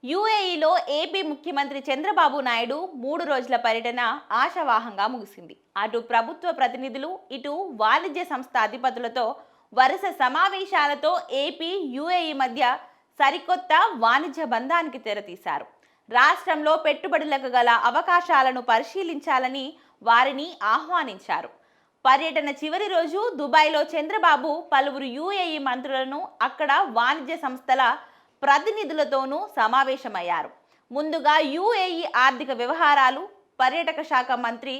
యూఏఈలో AP ముఖ్యమంత్రి చంద్రబాబు నాయుడు 3 రోజుల పర్యటన ఆశావాహంగా ముగిసింది. అటు ప్రభుత్వ ప్రతినిధులు, ఇటు వాణిజ్య సంస్థ అధిపతులతో వరుస సమావేశాలతో ఏపీ యూఏఈ మధ్య సరికొత్త వాణిజ్య బంధానికి తెరతీశారు. రాష్ట్రంలో పెట్టుబడులకు గల అవకాశాలను పరిశీలించాలని వారిని ఆహ్వానించారు. పర్యటన చివరి రోజు దుబాయ్లో చంద్రబాబు పలువురు యూఏఈ మంత్రులను, అక్కడ వాణిజ్య సంస్థల ప్రతినిధులతోనూ సమావేశమయ్యారు. ముందుగా యూఏఈ ఆర్థిక వ్యవహారాలు, పర్యాటక శాఖ మంత్రి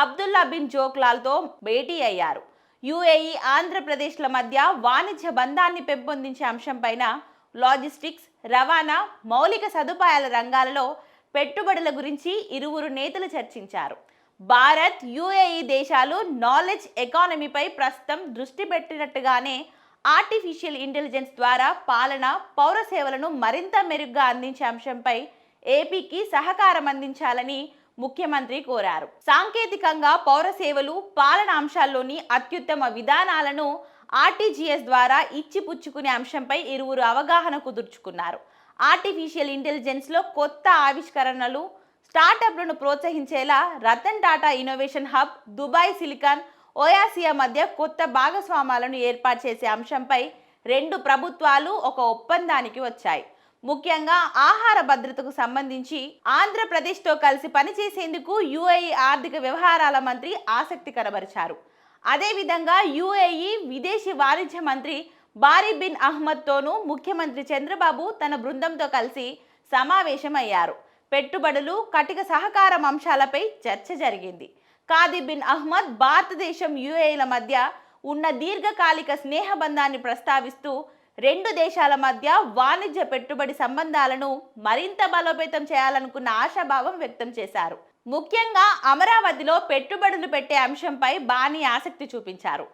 అబ్దుల్లా బిన్ జోక్లాల్తో భేటీ అయ్యారు. యూఏఈ, ఆంధ్రప్రదేశ్ల మధ్య వాణిజ్య బంధాన్ని పెంపొందించే అంశంపైన లాజిస్టిక్స్, రవాణా, మౌలిక సదుపాయాల రంగాలలో పెట్టుబడుల గురించి ఇరువురు నేతలు చర్చించారు. భారత్, యూఏఈ దేశాలు నాలెడ్జ్ ఎకానమీపై ప్రస్తుతం దృష్టి పెట్టినట్టుగానే ఆర్టిఫిషియల్ ఇంటెలిజెన్స్ ద్వారా పాలన, పౌర సేవలను మరింత మెరుగ్గా అందించే అంశంపై ఏపీకి సహకారం అందించాలని ముఖ్యమంత్రి కోరారు. సాంకేతికంగా పౌర సేవలు, పాలన అంశాల్లోని అత్యుత్తమ విధానాలను ఆర్టీజీఎస్ ద్వారా ఇచ్చిపుచ్చుకునే అంశంపై ఇరువురు అవగాహన కుదుర్చుకున్నారు. ఆర్టిఫిషియల్ ఇంటెలిజెన్స్లో కొత్త ఆవిష్కరణలు, స్టార్టప్లను ప్రోత్సహించేలా Ratan Tata innovation hub, Dubai silicon oasis మధ్య కొత్త భాగస్వామ్యాలను ఏర్పాటు చేసే అంశంపై రెండు ప్రభుత్వాలు ఒక ఒప్పందానికి వచ్చాయి. ముఖ్యంగా ఆహార భద్రతకు సంబంధించి ఆంధ్రప్రదేశ్తో కలిసి పనిచేసేందుకు యూఏఈ ఆర్థిక వ్యవహారాల మంత్రి ఆసక్తి కనబరిచారు. అదేవిధంగా యూఏఈ విదేశీ వాణిజ్య మంత్రి బారీ బిన్ అహ్మద్తోనూ ముఖ్యమంత్రి చంద్రబాబు తన బృందంతో కలిసి సమావేశమయ్యారు. పెట్టుబడులు, కటిక సహకారం అంశాలపై చర్చ జరిగింది. కాది బిన్ అహ్మద్ భారతదేశం, యూఏఈల మధ్య ఉన్న దీర్ఘకాలిక స్నేహబంధాన్ని ప్రస్తావిస్తూ రెండు దేశాల మధ్య వాణిజ్య, పెట్టుబడి సంబంధాలను మరింత బలోపేతం చేయాలనుకున్న ఆశాభావం వ్యక్తం చేశారు. ముఖ్యంగా అమరావతిలో పెట్టుబడులు పెట్టే అంశంపై బానీ ఆసక్తి చూపించారు.